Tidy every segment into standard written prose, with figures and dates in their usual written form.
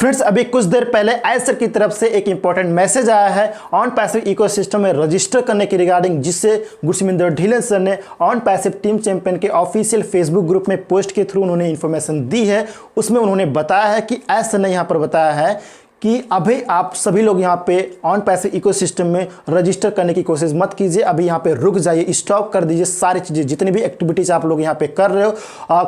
Friends, अभी कुछ देर पहले एसर की तरफ से एक इंपॉर्टेंट मैसेज आया है ऑन पैसिव इकोसिस्टम में रजिस्टर करने की रिगार्डिंग, जिससे गुरसिमिंदर ढीलन सर ने ऑन पैसिव टीम चैंपियन के ऑफिशियल फेसबुक ग्रुप में पोस्ट के थ्रू उन्होंने इन्फॉर्मेशन दी है। उसमें उन्होंने बताया है कि एसर ने यहाँ पर बताया है कि अभी आप सभी लोग यहाँ पे ऑन पैसिव इकोसिस्टम में रजिस्टर करने की कोशिश मत कीजिए, अभी यहाँ पे रुक जाइए, स्टॉप कर दीजिए सारी चीज़ें, जितनी भी एक्टिविटीज आप लोग यहाँ पे कर रहे हो,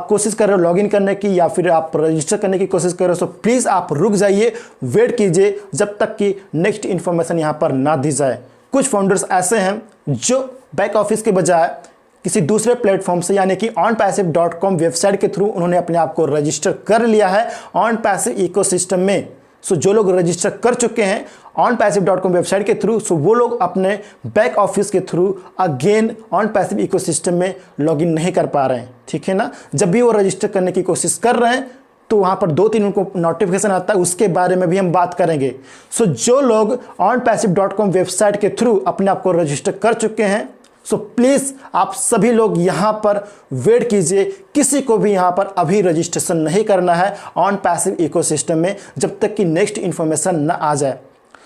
कोशिश कर रहे हो लॉगिन करने की या फिर आप रजिस्टर करने की कोशिश कर रहे हो, सो प्लीज़ आप रुक जाइए, वेट कीजिए जब तक कि नेक्स्ट इन्फॉर्मेशन यहाँ पर ना दी जाए। कुछ फाउंडर्स ऐसे हैं जो बैक ऑफिस के बजाय किसी दूसरे प्लेटफॉर्म से यानी कि onpassive.com वेबसाइट के थ्रू उन्होंने अपने आप को रजिस्टर कर लिया है ऑन पैसिव इकोसिस्टम में। सो जो लोग रजिस्टर कर चुके हैं onpassive.com वेबसाइट के थ्रू, सो वो लोग अपने बैक ऑफिस के through again on passive ecosystem में लॉगिन नहीं कर पा रहे हैं, ठीक है ना। जब भी वो रजिस्टर करने की कोशिश कर रहे हैं तो वहाँ पर 2-3 उनको नोटिफिकेशन आता है, उसके बारे में भी हम बात करेंगे। सो जो लोग onpassive.com वेबसाइट के थ्रू अपने आप को रजिस्टर कर चुके हैं, सो प्लीज़ आप सभी लोग यहाँ पर वेट कीजिए, किसी को भी यहाँ पर अभी रजिस्ट्रेशन नहीं करना है ऑन पैसिव इकोसिस्टम में जब तक कि नेक्स्ट इन्फॉर्मेशन न आ जाए।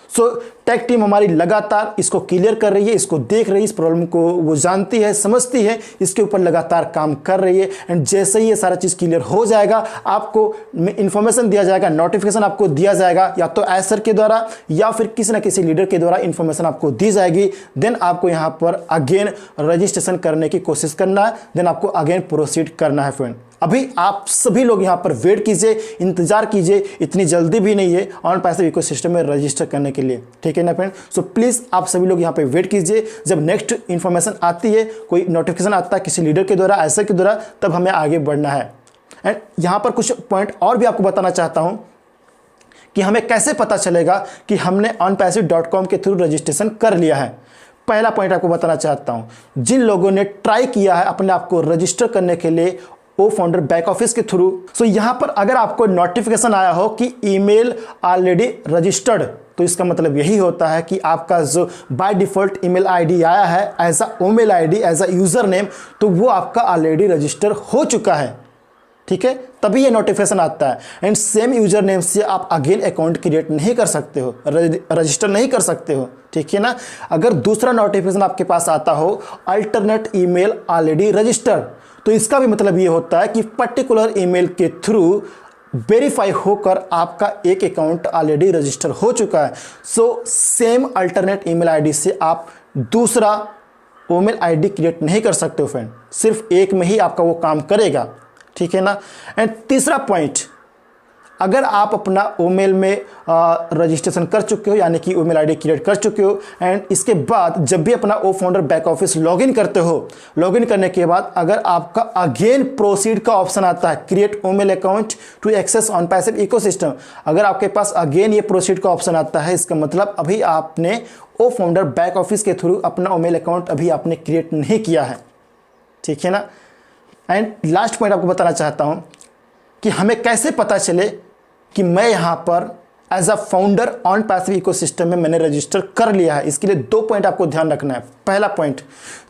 सो टेक टीम हमारी लगातार इसको क्लियर कर रही है, इसको देख रही है, इस प्रॉब्लम को वो जानती है, समझती है, इसके ऊपर लगातार काम कर रही है। एंड जैसे ही ये सारा चीज़ क्लियर हो जाएगा आपको इन्फॉर्मेशन दिया जाएगा, नोटिफिकेशन आपको दिया जाएगा, या तो एसर के द्वारा या फिर किसी ना किसी लीडर के द्वारा इन्फॉर्मेशन आपको दी जाएगी। देन आपको यहाँ पर अगेन रजिस्ट्रेशन करने की कोशिश करना है, देन आपको अगेन प्रोसीड करना है। फ्रेंड, अभी आप सभी लोग यहाँ पर वेट कीजिए, इंतजार कीजिए, इतनी जल्दी भी नहीं है ऑन पैसिव इकोसिस्टम में रजिस्टर करने के लिए, ठीक है ना फ्रेंड। सो प्लीज़ आप सभी लोग यहाँ पे वेट कीजिए, जब नेक्स्ट इन्फॉर्मेशन आती है, कोई नोटिफिकेशन आता है किसी लीडर के द्वारा, एसर के द्वारा, तब हमें आगे बढ़ना है। एंड यहाँ पर कुछ पॉइंट और भी आपको बताना चाहता हूँ कि हमें कैसे पता चलेगा कि हमने onpassive.com के थ्रू रजिस्ट्रेशन कर लिया है। पहला पॉइंट आपको बताना चाहता हूँ, जिन लोगों ने ट्राई किया है अपने आप को रजिस्टर करने के लिए ओ फाउंडर बैक ऑफिस के थ्रू, सो यहां पर अगर आपको नोटिफिकेशन आया हो कि ईमेल ऑलरेडी रजिस्टर्ड, तो इसका मतलब यही होता है कि आपका जो बाय डिफॉल्ट ईमेल आईडी आया है as a email ID, as a username, तो वो आपका ऑलरेडी रजिस्टर हो चुका है, ठीक है, तभी ये नोटिफिकेशन आता है। एंड सेम यूजर नेम से आप अगेन अकाउंट क्रिएट नहीं कर सकते हो, रजिस्टर नहीं कर सकते हो, ठीक है ना। अगर दूसरा नोटिफिकेशन आपके पास आता हो अल्टरनेट ईमेल ऑलरेडी रजिस्टर्ड, तो इसका भी मतलब ये होता है कि पर्टिकुलर ईमेल के थ्रू वेरीफाई होकर आपका एक अकाउंट ऑलरेडी रजिस्टर हो चुका है। So same alternate email ID से आप दूसरा ईमेल आईडी क्रिएट नहीं कर सकते हो फ्रेंड, सिर्फ एक में ही आपका वो काम करेगा, ठीक है ना। एंड तीसरा पॉइंट, अगर आप अपना ईमेल में रजिस्ट्रेशन कर चुके हो यानी कि ईमेल आईडी क्रिएट कर चुके हो, एंड इसके बाद जब भी अपना ओ फाउंडर बैक ऑफिस लॉगिन करते हो, लॉगिन करने के बाद अगर आपका अगेन प्रोसीड का ऑप्शन आता है, create email account to access on passive ecosystem, अगर आपके पास अगेन ये प्रोसीड का ऑप्शन आता है, इसका मतलब अभी आपने ओ फाउंडर बैक ऑफिस के थ्रू अपना ईमेल अकाउंट अभी आपने क्रिएट नहीं किया है, ठीक है ना। एंड लास्ट पॉइंट आपको बताना चाहता हूं कि हमें कैसे पता चले कि मैं यहां पर as a founder on passive ecosystem में मैंने रजिस्टर कर लिया है। इसके लिए 2 पॉइंट आपको ध्यान रखना है। पहला पॉइंट,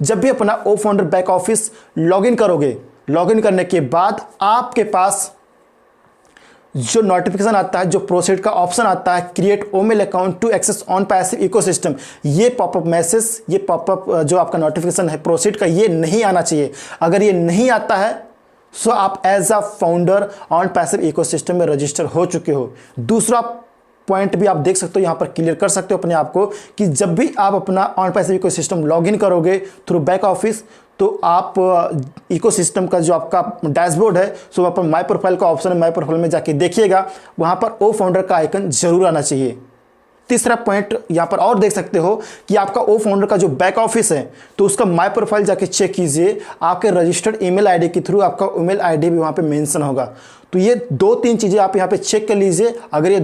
जब भी अपना ओ फाउंडर बैक ऑफिस लॉगिन करोगे, लॉगिन करने के बाद आपके पास जो नोटिफिकेशन आता है, जो प्रोसीड का ऑप्शन आता है, create email account to access on passive ecosystem, ये पॉपअप मैसेज, ये पॉपअप जो आपका नोटिफिकेशन है प्रोसीड का, ये नहीं आना चाहिए। अगर ये नहीं आता है सो आप as a founder on passive ecosystem में रजिस्टर हो चुके हो। दूसरा पॉइंट भी आप देख सकते हो, यहाँ पर क्लियर कर सकते हो अपने आप को कि जब भी आप अपना ऑन पैसिव इकोसिस्टम लॉगिन करोगे थ्रू बैक ऑफिस, तो आप इकोसिस्टम का जो आपका डैशबोर्ड है, सो वहाँ पर माई प्रोफाइल का ऑप्शन है, माई प्रोफाइल में जाके देखिएगा, वहाँ पर ओ फाउंडर का आइकन जरूर आना चाहिए। तीसरा पॉइंट यहाँ पर और देख सकते हो कि आपका ओ फाउंडर का जो बैक ऑफिस है, तो उसका माई प्रोफाइल जाके चेक कीजिए, आपके रजिस्टर्ड ईमेल आईडी के थ्रू आपका ईमेल आईडी भी वहाँ पे मेंशन होगा। तो ये 2-3 चीज़ें आप यहाँ पे चेक कर लीजिए। अगर ये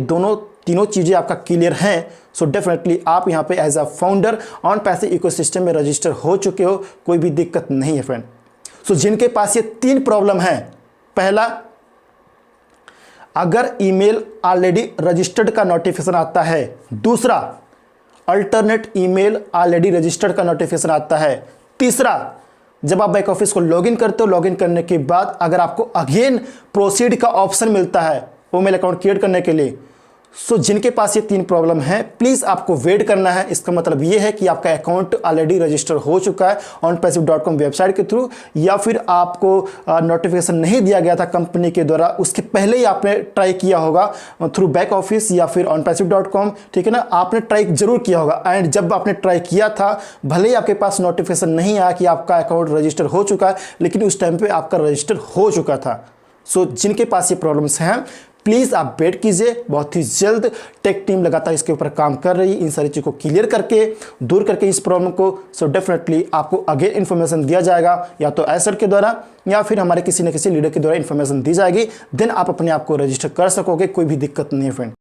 तीनों चीज़ें आपका क्लियर हैं, सो डेफिनेटली आप यहाँ पे as a founder on passive ecosystem में रजिस्टर हो चुके हो, कोई भी दिक्कत नहीं है फ्रेंड। सो जिनके पास ये 3 प्रॉब्लम है, पहला, अगर ईमेल ऑलरेडी रजिस्टर्ड का नोटिफिकेशन आता है, दूसरा अल्टरनेट ईमेल ऑलरेडी रजिस्टर्ड का नोटिफिकेशन आता है, तीसरा जब आप बैक ऑफिस को लॉगिन करते हो, लॉगिन करने के बाद अगर आपको अगेन प्रोसीड का ऑप्शन मिलता है ईमेल अकाउंट क्रिएट करने के लिए, सो जिनके पास ये 3 प्रॉब्लम है, प्लीज़ आपको वेट करना है। इसका मतलब ये है कि आपका अकाउंट ऑलरेडी रजिस्टर हो चुका है onpassive.com वेबसाइट के थ्रू, या फिर आपको नोटिफिकेशन नहीं दिया गया था कंपनी के द्वारा, उसके पहले ही आपने ट्राई किया होगा थ्रू बैक ऑफिस या फिर onpassive.com, ठीक है ना। आपने ट्राई जरूर किया होगा, एंड जब आपने ट्राई किया था, भले ही आपके पास नोटिफिकेशन नहीं आया कि आपका अकाउंट रजिस्टर हो चुका है, लेकिन उस टाइम पर आपका रजिस्टर हो चुका था। सो जिनके पास ये प्रॉब्लम्स हैं, प्लीज़ आप वेट कीजिए, बहुत ही जल्द टेक टीम लगातार इसके ऊपर काम कर रही है, इन सारी चीज़ को क्लियर करके, दूर करके इस प्रॉब्लम को। सो डेफिनेटली आपको आगे इन्फॉर्मेशन दिया जाएगा, या तो एसर के द्वारा या फिर हमारे किसी न किसी लीडर के द्वारा इन्फॉर्मेशन दी जाएगी। देन आप अपने आप को रजिस्टर कर सकोगे, कोई भी दिक्कत नहीं है फ्रेंड।